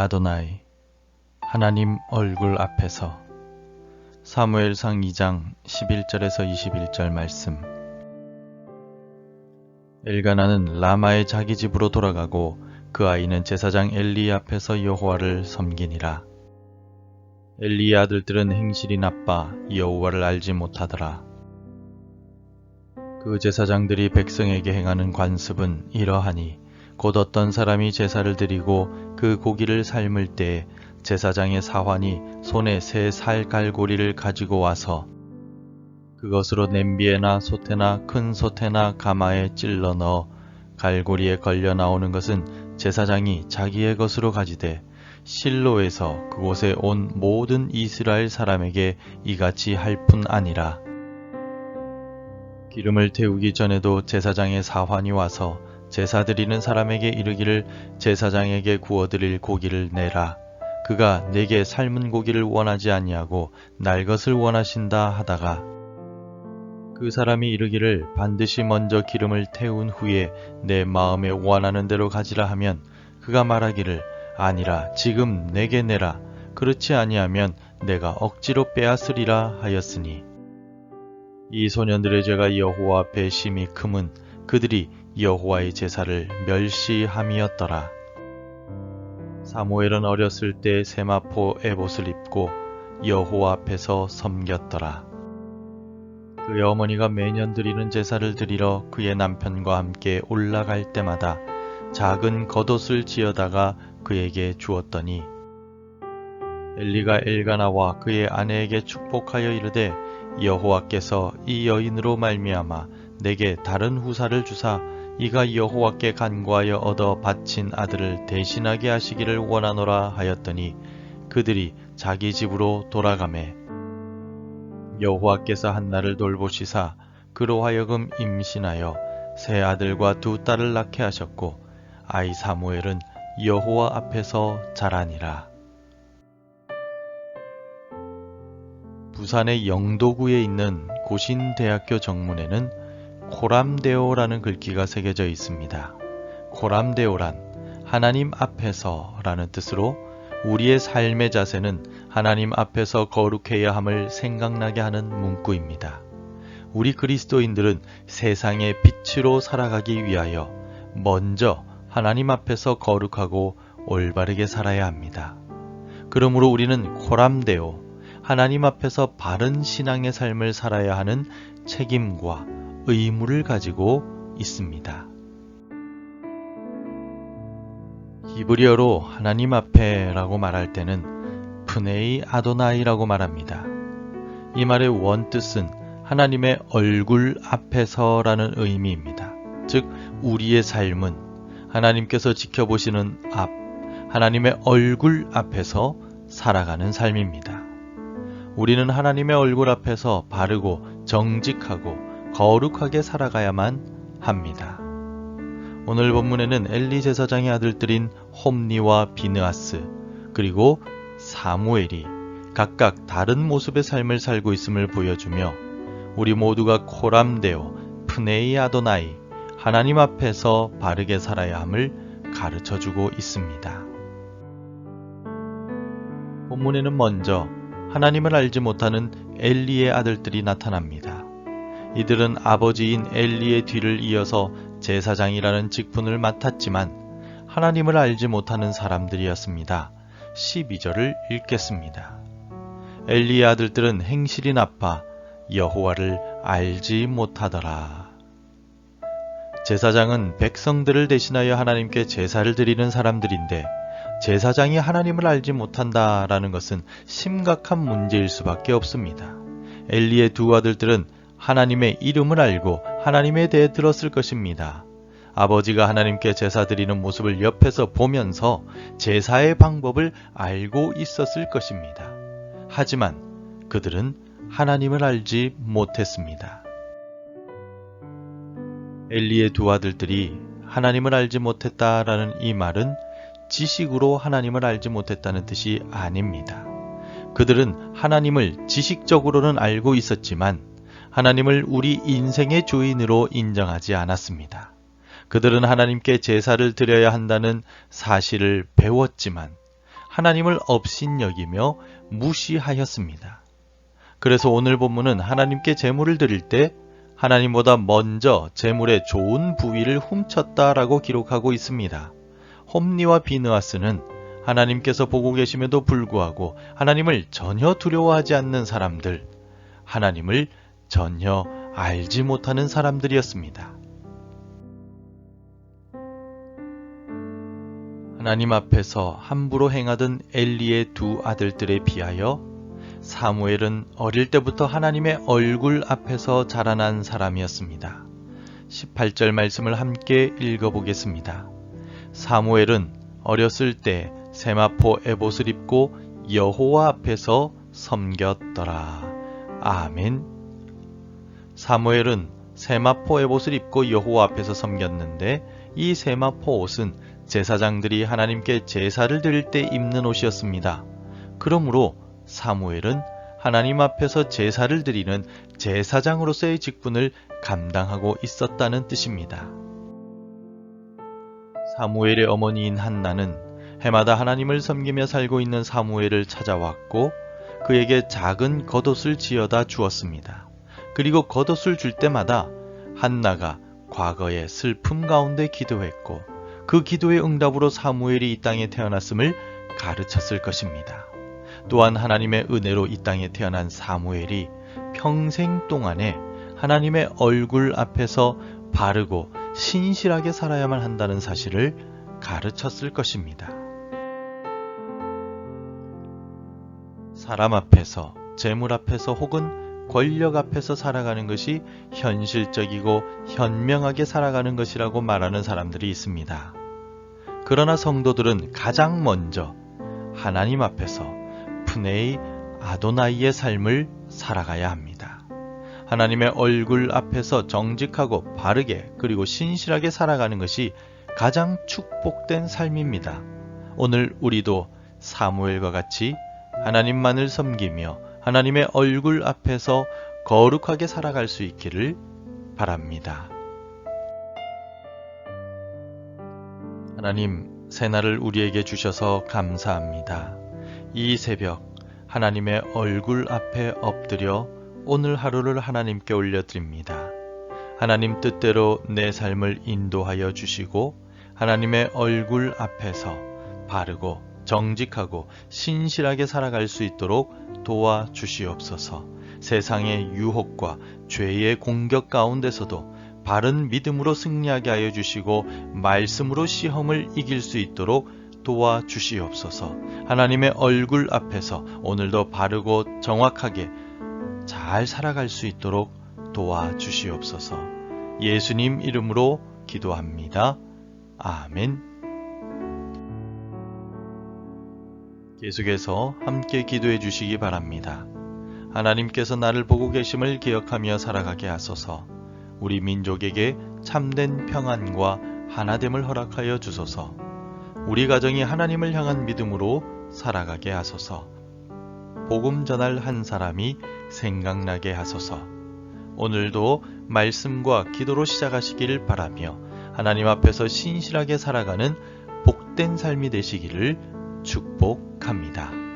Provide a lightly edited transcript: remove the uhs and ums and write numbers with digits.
아도나이, 하나님 얼굴 앞에서. 사무엘상 2장 11절에서 21절 말씀. 엘가나는 라마의 자기 집으로 돌아가고 그 아이는 제사장 엘리 앞에서 여호와를 섬기니라. 엘리의 아들들은 행실이 나빠 여호와를 알지 못하더라. 그 제사장들이 백성에게 행하는 관습은 이러하니 곧 어떤 사람이 제사를 드리고 그 고기를 삶을 때에 제사장의 사환이 손에 새 살갈고리를 가지고 와서 그것으로 냄비에나 솥에나 큰 솥에나 가마에 찔러 넣어 갈고리에 걸려 나오는 것은 제사장이 자기의 것으로 가지되 실로에서 그곳에 온 모든 이스라엘 사람에게 이같이 할 뿐 아니라. 기름을 태우기 전에도 제사장의 사환이 와서 제사 드리는 사람에게 이르기를 제사장에게 구워드릴 고기를 내라. 그가 내게 삶은 고기를 원하지 아니하고 날 것을 원하신다 하다가 그 사람이 이르기를 반드시 먼저 기름을 태운 후에 내 마음에 원하는 대로 가지라 하면 그가 말하기를 아니라 지금 내게 내라. 그렇지 아니하면 내가 억지로 빼앗으리라 하였으니 이 소년들의 죄가 여호와 앞에 심히 크면 그들이 여호와의 제사를 멸시함이었더라. 사무엘은 어렸을 때 세마포 에봇을 입고 여호와 앞에서 섬겼더라. 그의 어머니가 매년 드리는 제사를 드리러 그의 남편과 함께 올라갈 때마다 작은 겉옷을 지어다가 그에게 주었더니 엘리가 엘가나와 그의 아내에게 축복하여 이르되 여호와께서 이 여인으로 말미암아 내게 다른 후사를 주사 이가 여호와께 간구하여 얻어 바친 아들을 대신하게 하시기를 원하노라 하였더니 그들이 자기 집으로 돌아가매 여호와께서 한나를 돌보시사 그로 하여금 임신하여 세 아들과 두 딸을 낳게 하셨고 아이 사무엘은 여호와 앞에서 자라니라. 부산의 영도구에 있는 고신대학교 정문에는 코람데오라는 글귀가 새겨져 있습니다. 코람데오란 하나님 앞에서 라는 뜻으로 우리의 삶의 자세는 하나님 앞에서 거룩해야 함을 생각나게 하는 문구입니다. 우리 그리스도인들은 세상의 빛으로 살아가기 위하여 먼저 하나님 앞에서 거룩하고 올바르게 살아야 합니다. 그러므로 우리는 코람데오, 하나님 앞에서 바른 신앙의 삶을 살아야 하는 책임과 의무를 가지고 있습니다. 히브리어로 하나님 앞에라고 말할 때는 프네이 아도나이라고 말합니다. 이 말의 원뜻은 하나님의 얼굴 앞에서라는 의미입니다. 즉 우리의 삶은 하나님께서 지켜보시는 앞, 하나님의 얼굴 앞에서 살아가는 삶입니다. 우리는 하나님의 얼굴 앞에서 바르고 정직하고 거룩하게 살아가야만 합니다. 오늘 본문에는 엘리 제사장의 아들들인 홈니와 비느하스 그리고 사무엘이 각각 다른 모습의 삶을 살고 있음을 보여주며 우리 모두가 코람데오, 프네이 아도나이, 하나님 앞에서 바르게 살아야 함을 가르쳐주고 있습니다. 본문에는 먼저 하나님을 알지 못하는 엘리의 아들들이 나타납니다. 이들은 아버지인 엘리의 뒤를 이어서 제사장이라는 직분을 맡았지만 하나님을 알지 못하는 사람들이었습니다. 12절을 읽겠습니다. 엘리의 아들들은 행실이 나빠 여호와를 알지 못하더라. 제사장은 백성들을 대신하여 하나님께 제사를 드리는 사람들인데 제사장이 하나님을 알지 못한다라는 것은 심각한 문제일 수밖에 없습니다. 엘리의 두 아들들은 하나님의 이름을 알고 하나님에 대해 들었을 것입니다. 아버지가 하나님께 제사 드리는 모습을 옆에서 보면서 제사의 방법을 알고 있었을 것입니다. 하지만 그들은 하나님을 알지 못했습니다. 엘리의 두 아들들이 하나님을 알지 못했다라는 이 말은 지식으로 하나님을 알지 못했다는 뜻이 아닙니다. 그들은 하나님을 지식적으로는 알고 있었지만 하나님을 우리 인생의 주인으로 인정하지 않았습니다. 그들은 하나님께 제사를 드려야 한다는 사실을 배웠지만 하나님을 업신여기며 무시하였습니다. 그래서 오늘 본문은 하나님께 제물을 드릴 때 하나님보다 먼저 제물의 좋은 부위를 훔쳤다라고 기록하고 있습니다. 홈리와 비느하스는 하나님께서 보고 계심에도 불구하고 하나님을 전혀 두려워하지 않는 사람들, 하나님을 전혀 알지 못하는 사람들이었습니다. 하나님 앞에서 함부로 행하던 엘리의 두 아들들에 비하여 사무엘은 어릴 때부터 하나님의 얼굴 앞에서 자라난 사람이었습니다. 18절 말씀을 함께 읽어보겠습니다. 사무엘은 어렸을 때 세마포 에봇을 입고 여호와 앞에서 섬겼더라. 아멘. 사무엘은 세마포 에봇을 입고 여호와 앞에서 섬겼는데 이 세마포 옷은 제사장들이 하나님께 제사를 드릴 때 입는 옷이었습니다. 그러므로 사무엘은 하나님 앞에서 제사를 드리는 제사장으로서의 직분을 감당하고 있었다는 뜻입니다. 사무엘의 어머니인 한나는 해마다 하나님을 섬기며 살고 있는 사무엘을 찾아왔고 그에게 작은 겉옷을 지어다 주었습니다. 그리고 겉옷을 줄 때마다 한나가 과거의 슬픔 가운데 기도했고 그 기도의 응답으로 사무엘이 이 땅에 태어났음을 가르쳤을 것입니다. 또한 하나님의 은혜로 이 땅에 태어난 사무엘이 평생 동안에 하나님의 얼굴 앞에서 바르고 신실하게 살아야만 한다는 사실을 가르쳤을 것입니다. 사람 앞에서, 재물 앞에서 혹은 권력 앞에서 살아가는 것이 현실적이고 현명하게 살아가는 것이라고 말하는 사람들이 있습니다. 그러나 성도들은 가장 먼저 하나님 앞에서 프네이 아도나이의 삶을 살아가야 합니다. 하나님의 얼굴 앞에서 정직하고 바르게 그리고 신실하게 살아가는 것이 가장 축복된 삶입니다. 오늘 우리도 사무엘과 같이 하나님만을 섬기며 하나님의 얼굴 앞에서 거룩하게 살아갈 수 있기를 바랍니다. 하나님, 새날을 우리에게 주셔서 감사합니다. 이 새벽 하나님의 얼굴 앞에 엎드려 오늘 하루를 하나님께 올려드립니다. 하나님 뜻대로 내 삶을 인도하여 주시고 하나님의 얼굴 앞에서 바르고 정직하고 신실하게 살아갈 수 있도록 도와주시옵소서. 세상의 유혹과 죄의 공격 가운데서도 바른 믿음으로 승리하게 하여 주시고 말씀으로 시험을 이길 수 있도록 도와주시옵소서. 하나님의 얼굴 앞에서 오늘도 바르고 정확하게 잘 살아갈 수 있도록 도와주시옵소서. 예수님 이름으로 기도합니다. 아멘. 계속해서 함께 기도해 주시기 바랍니다. 하나님께서 나를 보고 계심을 기억하며 살아가게 하소서. 우리 민족에게 참된 평안과 하나됨을 허락하여 주소서. 우리 가정이 하나님을 향한 믿음으로 살아가게 하소서. 복음 전할 한 사람이 생각나게 하소서. 오늘도 말씀과 기도로 시작하시기를 바라며 하나님 앞에서 신실하게 살아가는 복된 삶이 되시기를 축복합니다.